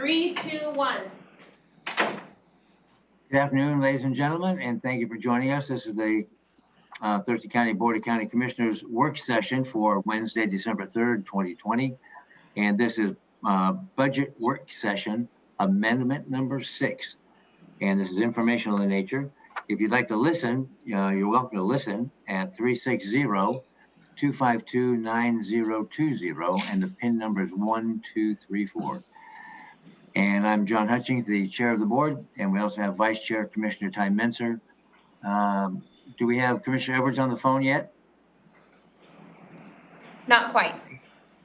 3, 2, 1. Good afternoon, ladies and gentlemen, and thank you for joining us. This is the Thurston County Board of County Commissioners work session for Wednesday, December 3rd, 2020. And this is budget work session amendment number 6. And this is informational in nature. If you'd like to listen, you're welcome to listen at 360-252-9020, and the PIN number is 1234. And I'm John Hutchings, the chair of the board, and we also have Vice Chair Commissioner Ty Menser. Do we have Commissioner Edwards on the phone yet? Not quite.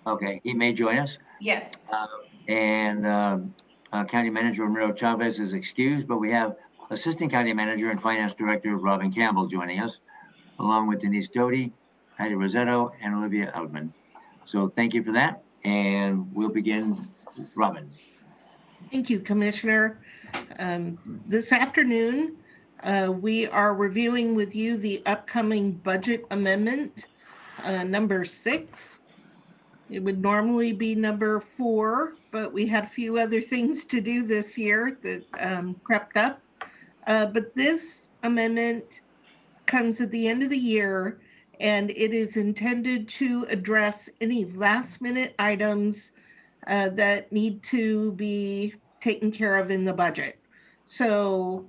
Okay, he may join us. Yes. County Manager Ramiro Chavez is excused, but we have Assistant County Manager and Finance Director Robin Campbell joining us, along with Denise Doty, Heidi Rosetto, and Olivia Outman. So thank you for that, and we'll begin. Robin. Thank you, Commissioner. This afternoon, we are reviewing with you the upcoming budget amendment, number 6. It would normally be number 4, but we had a few other things to do this year that crept up. But this amendment comes at the end of the year, and it is intended to address any last-minute items that need to be taken care of in the budget. So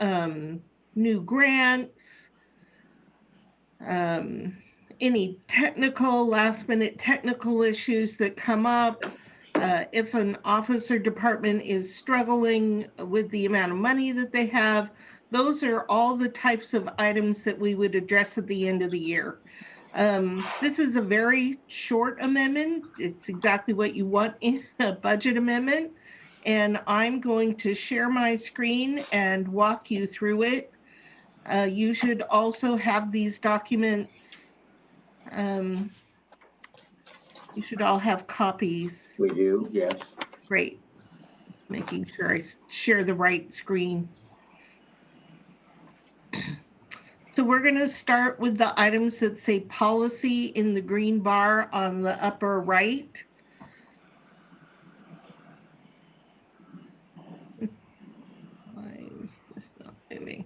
new grants, any last minute technical issues that come up, if an office or department is struggling with the amount of money that they have, those are all the types of items that we would address at the end of the year. This is a very short amendment. It's exactly what you want in a budget amendment. And I'm going to share my screen and walk you through it. You should also have these documents. You should all have copies. We do, yes. Great. Just making sure I share the right screen. So we're going to start with the items that say policy in the green bar on the upper right. Why is this not moving?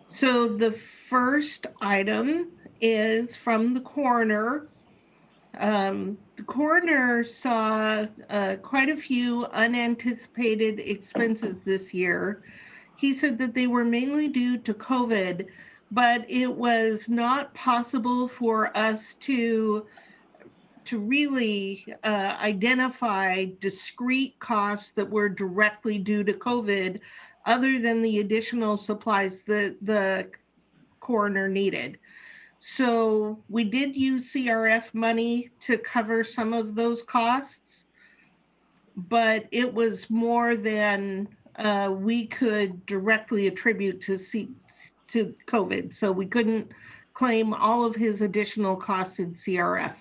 So the first item is from the coroner. The coroner saw quite a few unanticipated expenses this year. He said that they were mainly due to COVID, but it was not possible for us to really identify discrete costs that were directly due to COVID, other than the additional supplies that the coroner needed. So we did use CRF money to cover some of those costs, but it was more than we could directly attribute to COVID. So we couldn't claim all of his additional costs in CRF.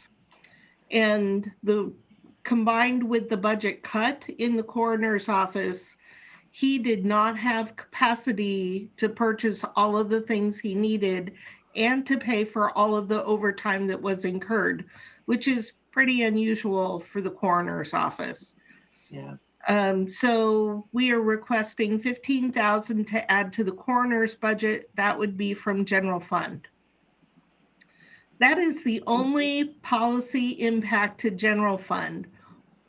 And combined with the budget cut in the coroner's office, he did not have capacity to purchase all of the things he needed and to pay for all of the overtime that was incurred, which is pretty unusual for the coroner's office. Yeah. So we are requesting $15,000 to add to the coroner's budget. That would be from general fund. That is the only policy impact to general fund.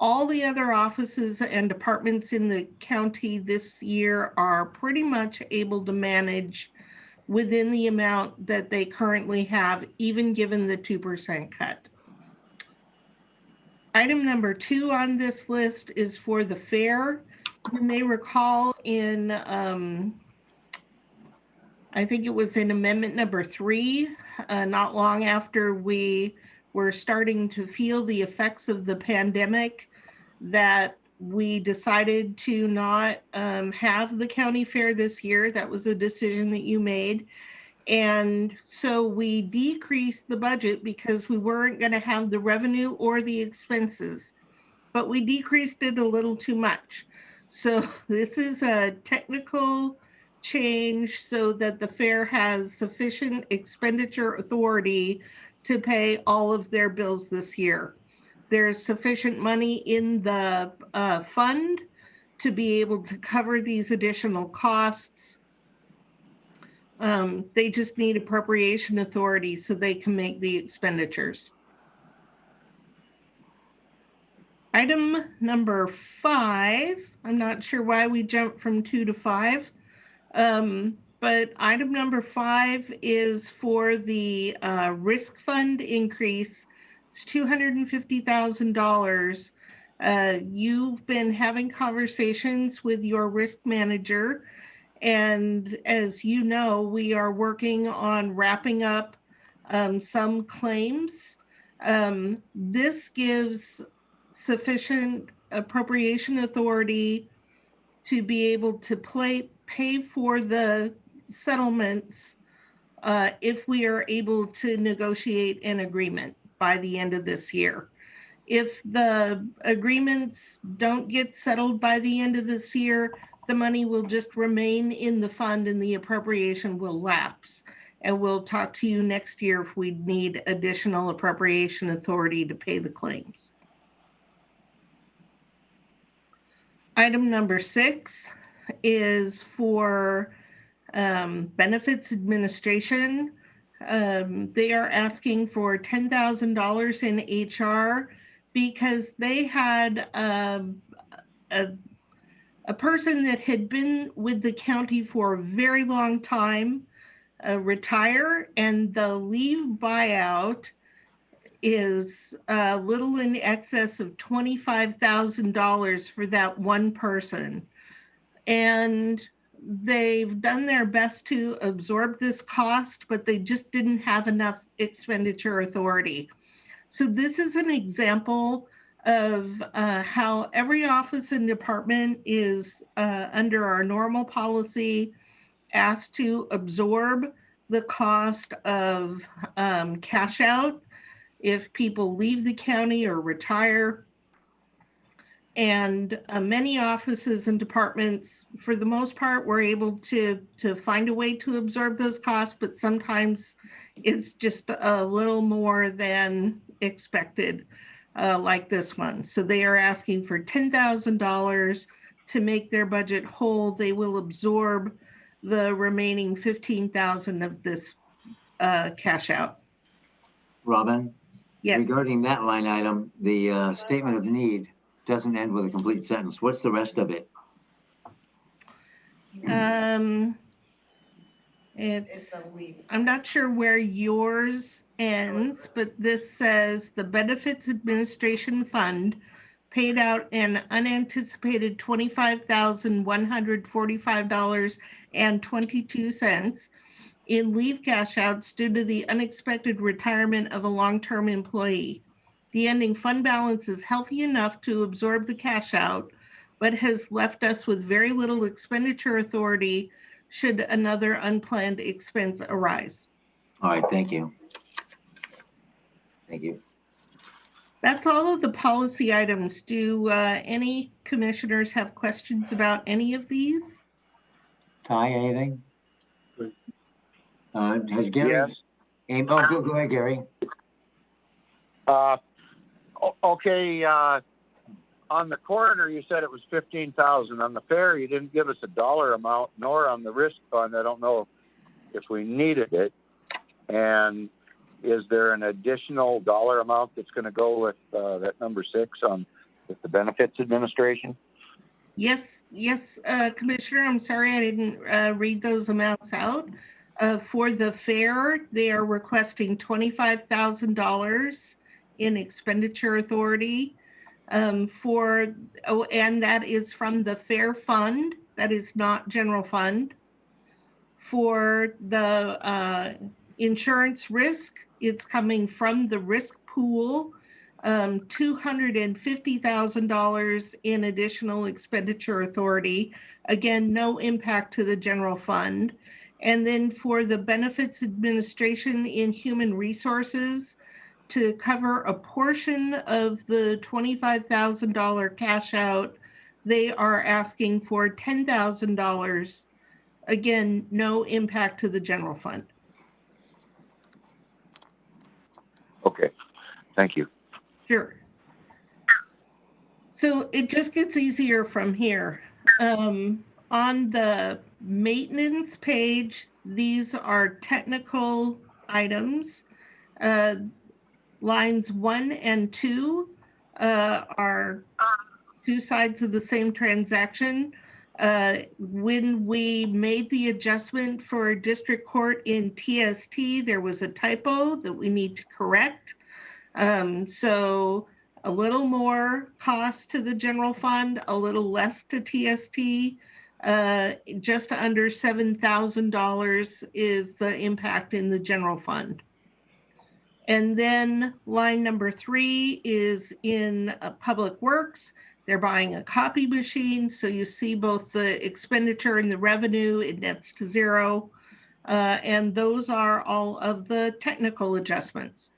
All the other offices and departments in the county this year are pretty much able to manage within the amount that they currently have, even given the 2% cut. Item number 2 on this list is for the fair. You may recall in, I think it was in amendment number 3, not long after we were starting to feel the effects of the pandemic, that we decided to not have the county fair this year. That was a decision that you made. And so we decreased the budget because we weren't going to have the revenue or the expenses, but we decreased it a little too much. So this is a technical change so that the fair has sufficient expenditure authority to pay all of their bills this year. There's sufficient money in the fund to be able to cover these additional costs. They just need appropriation authority so they can make the expenditures. Item number 5, I'm not sure why we jumped from 2 to 5, but item number 5 is for the risk fund increase. It's $250,000. You've been having conversations with your risk manager, and as you know, we are working on wrapping up some claims. This gives sufficient appropriation authority to be able to pay for the settlements if we are able to negotiate an agreement by the end of this year. If the agreements don't get settled by the end of this year, the money will just remain in the fund and the appropriation will lapse. And we'll talk to you next year if we need additional appropriation authority to pay the claims. Item number 6 is for benefits administration. They are asking for $10,000 in HR because they had a person that had been with the county for a very long time retire, and the leave buyout is a little in excess of $25,000 for that one person. And they've done their best to absorb this cost, but they just didn't have enough expenditure authority. So this is an example of how every office and department is under our normal policy asked to absorb the cost of cash out if people leave the county or retire. And many offices and departments, for the most part, were able to find a way to absorb those costs, but sometimes it's just a little more than expected, like this one. So they are asking for $10,000 to make their budget whole. They will absorb the remaining $15,000 of this cash out. Robin? Yes. Regarding that line item, the statement of need doesn't end with a complete sentence. What's the rest of it? I'm not sure where yours ends, but this says the Benefits Administration Fund paid out an unanticipated $25,145.22 in leave cash outs due to the unexpected retirement of a long-term employee. The ending fund balance is healthy enough to absorb the cash out, but has left us with very little expenditure authority should another unplanned expense arise. All right, thank you. Thank you. That's all of the policy items. Do any commissioners have questions about any of these? Ty, anything? Has Gary? Yes. Oh, go ahead, Gary. Okay. On the coroner, you said it was 15,000. On the fair, you didn't give us a dollar amount, nor on the risk fund. I don't know if we needed it. And is there an additional dollar amount that's going to go with that number 6 on with the benefits administration? Yes, Commissioner. I'm sorry I didn't read those amounts out. For the fair, they are requesting $25,000 in expenditure authority. And that is from the fair fund. That is not general fund. For the insurance risk, it's coming from the risk pool, $250,000 in additional expenditure authority. Again, no impact to the general fund. And then for the benefits administration in human resources, to cover a portion of the $25,000 cash out, they are asking for $10,000. Again, no impact to the general fund. Okay, thank you. Sure. So it just gets easier from here. On the maintenance page, these are technical items. Lines 1 and 2 are two sides of the same transaction. When we made the adjustment for district court in TST, there was a typo that we need to correct. So a little more cost to the general fund, a little less to TST. Just under $7,000 is the impact in the general fund. And then line number 3 is in Public Works. They're buying a copy machine. So you see both the expenditure and the revenue, it nets to zero. And those are all of the technical adjustments.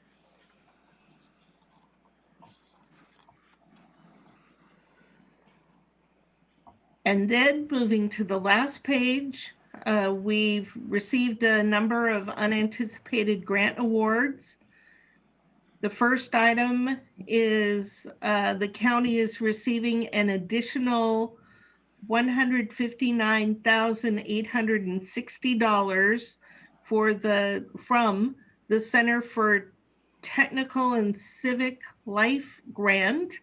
And then moving to the last page, we've received a number of unanticipated grant awards. The first item is the county is receiving an additional $159,860 from the Center for Technical and Civic Life Grant.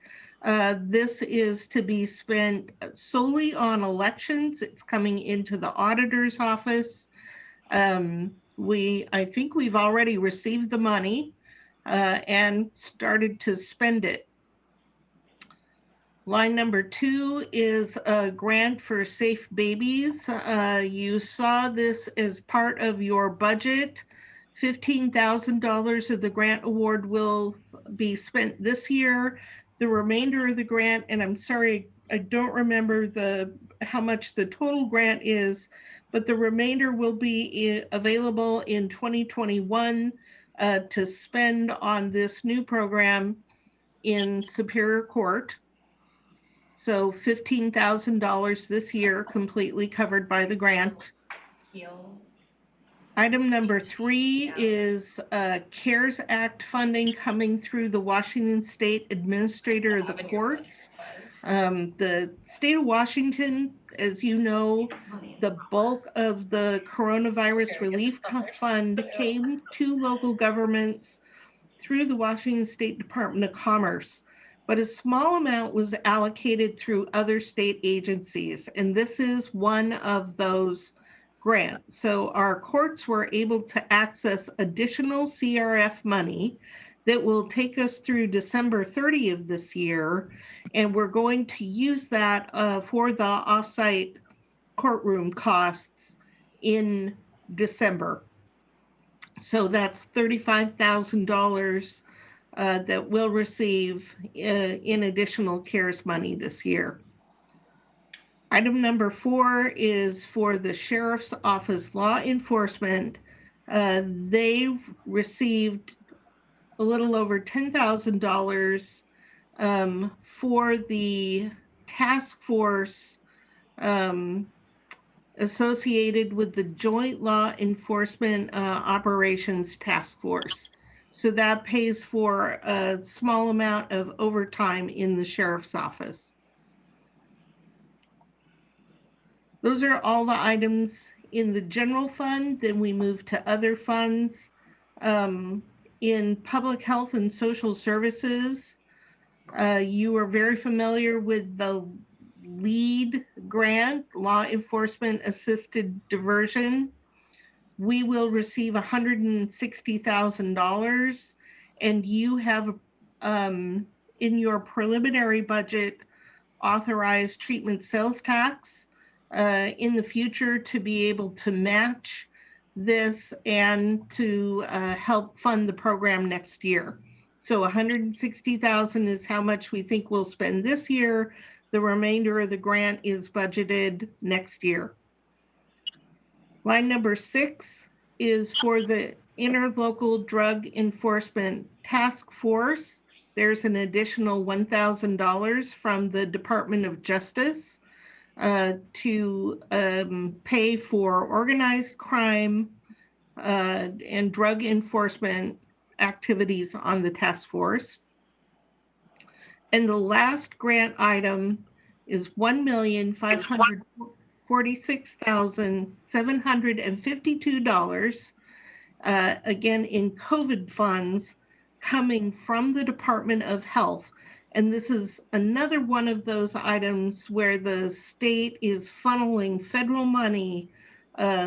This is to be spent solely on elections. It's coming into the auditor's office. I think we've already received the money and started to spend it. Line number 2 is a grant for Safe Babies. You saw this as part of your budget. $15,000 of the grant award will be spent this year. The remainder of the grant, and I'm sorry, I don't remember how much the total grant is, but the remainder will be available in 2021 to spend on this new program in Superior Court. So $15,000 this year, completely covered by the grant. Item number 3 is CARES Act funding coming through the Washington State Administrator of the Courts. The state of Washington, as you know, the bulk of the coronavirus relief fund came to local governments through the Washington State Department of Commerce, but a small amount was allocated through other state agencies, and this is one of those grants. So our courts were able to access additional CRF money that will take us through December 30 of this year, and we're going to use that for the offsite courtroom costs in December. So that's $35,000 that we'll receive in additional CARES money this year. Item number 4 is for the Sheriff's Office Law Enforcement. They've received a little over $10,000 for the task force associated with the Joint Law Enforcement Operations Task Force. So that pays for a small amount of overtime in the sheriff's office. Those are all the items in the general fund. Then we move to other funds. In public health and social services, you are very familiar with the LEAD grant, Law Enforcement Assisted Diversion. We will receive $160,000, and you have in your preliminary budget authorized treatment sales tax in the future to be able to match this and to help fund the program next year. So $160,000 is how much we think we'll spend this year. The remainder of the grant is budgeted next year. Line number 6 is for the Interlocal Drug Enforcement Task Force. There's an additional $1,000 from the Department of Justice to pay for organized crime and drug enforcement activities on the task force. And the last grant item is $1,546,752, again, in COVID funds coming from the Department of Health. And this is another one of those items where the state is funneling federal money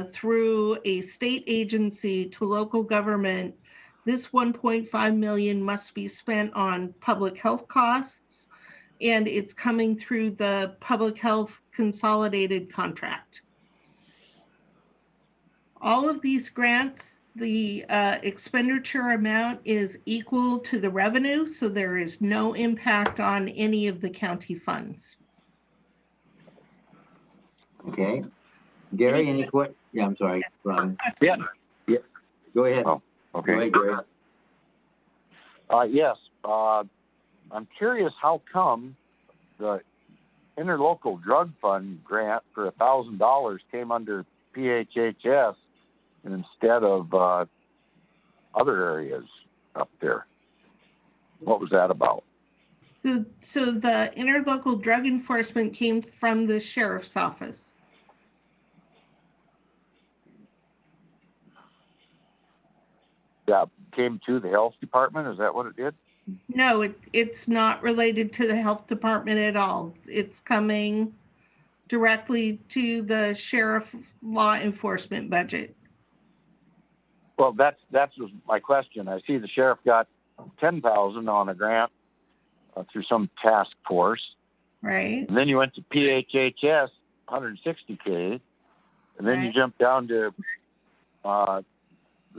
through a state agency to local government. This 1.5 million must be spent on public health costs, and it's coming through the public health consolidated contract. All of these grants, the expenditure amount is equal to the revenue, so there is no impact on any of the county funds. Okay. Gary, any questions? Yeah, I'm sorry, Robin. Yeah. Go ahead. Oh, okay. Go ahead, Gary. Yes. I'm curious how come the interlocal drug fund grant for $1,000 came under PHHS and instead of other areas up there. What was that about? So the interlocal drug enforcement came from the sheriff's office. Yeah, came to the health department. Is that what it did? No, it's not related to the health department at all. It's coming directly to the sheriff law enforcement budget. Well, that's my question. I see the sheriff got $10,000 on a grant through some task force, right? And then you went to PHHS, $160K, and then you jumped down to the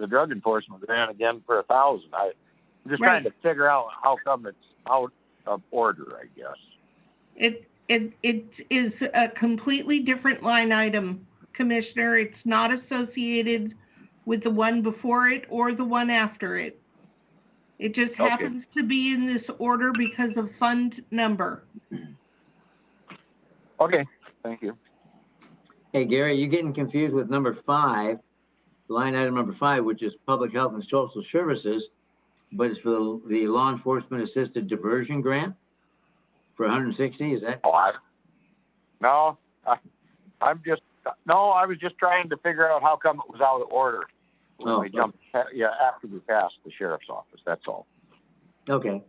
drug enforcement grant again for $1,000. I'm just trying to figure out how come it's out of order, I guess. It is a completely different line item, Commissioner. It's not associated with the one before it or the one after it. It just happens to be in this order because of fund number. Okay, thank you. Hey, Gary, you're getting confused with number 5, line item number 5, which is public health and social services, but it's for the law enforcement assisted diversion grant for 160. Is that? I was just trying to figure out how come it was out of order when we jumped. After we passed the sheriff's office. That's all. Okay.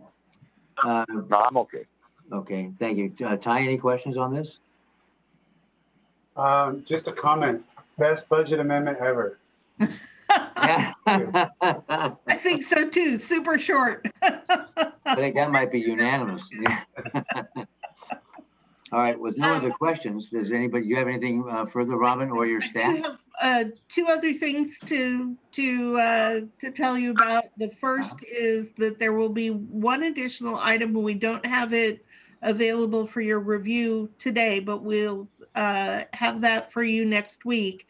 No, I'm okay. Okay, thank you. Ty, any questions on this? Just a comment. Best budget amendment ever. Yeah. I think so too. Super short. I think that might be unanimous. All right, with no other questions, does anybody, you have anything further, Robin, or your staff? I have 2 other things to tell you about. The first is that there will be one additional item, and we don't have it available for your review today, but we'll have that for you next week.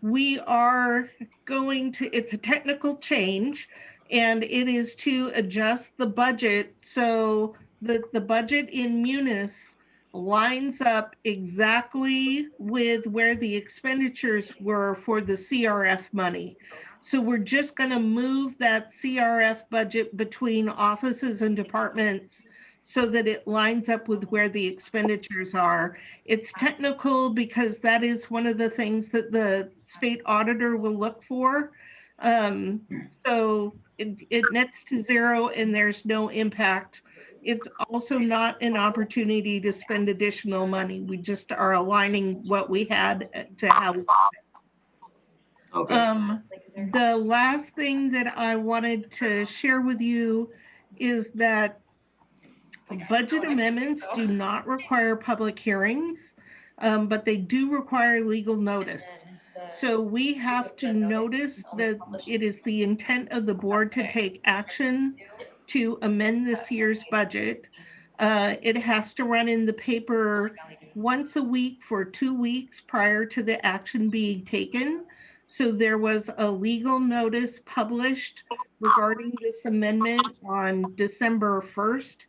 We are going to, it's a technical change, and it is to adjust the budget so that the budget in Munis lines up exactly with where the expenditures were for the CRF money. So we're just going to move that CRF budget between offices and departments so that it lines up with where the expenditures are. It's technical because that is one of the things that the state auditor will look for. So it nets to 0 and there's no impact. It's also not an opportunity to spend additional money. We just are aligning what we had to how we Okay. The last thing that I wanted to share with you is that budget amendments do not require public hearings, but they do require legal notice. So we have to notice that it is the intent of the board to take action to amend this year's budget. It has to run in the paper once a week for 2 weeks prior to the action being taken. So there was a legal notice published regarding this amendment on December 1st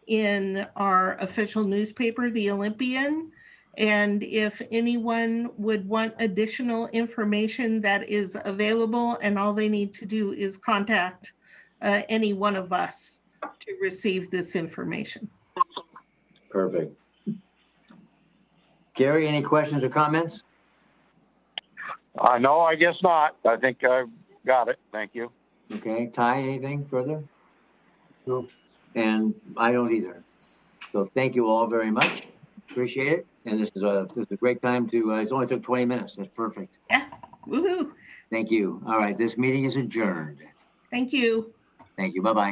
in our official newspaper, The Olympian. And if anyone would want additional information, that is available, and all they need to do is contact any one of us to receive this information. Perfect. Gary, any questions or comments? No, I guess not. I think I've got it. Thank you. Okay, Ty, anything further? No. And I don't either. So thank you all very much. Appreciate it. And this is a great time to, it's only took 20 minutes. That's perfect. Yeah. Woohoo. Thank you. All right, this meeting is adjourned. Thank you. Thank you. Bye-bye.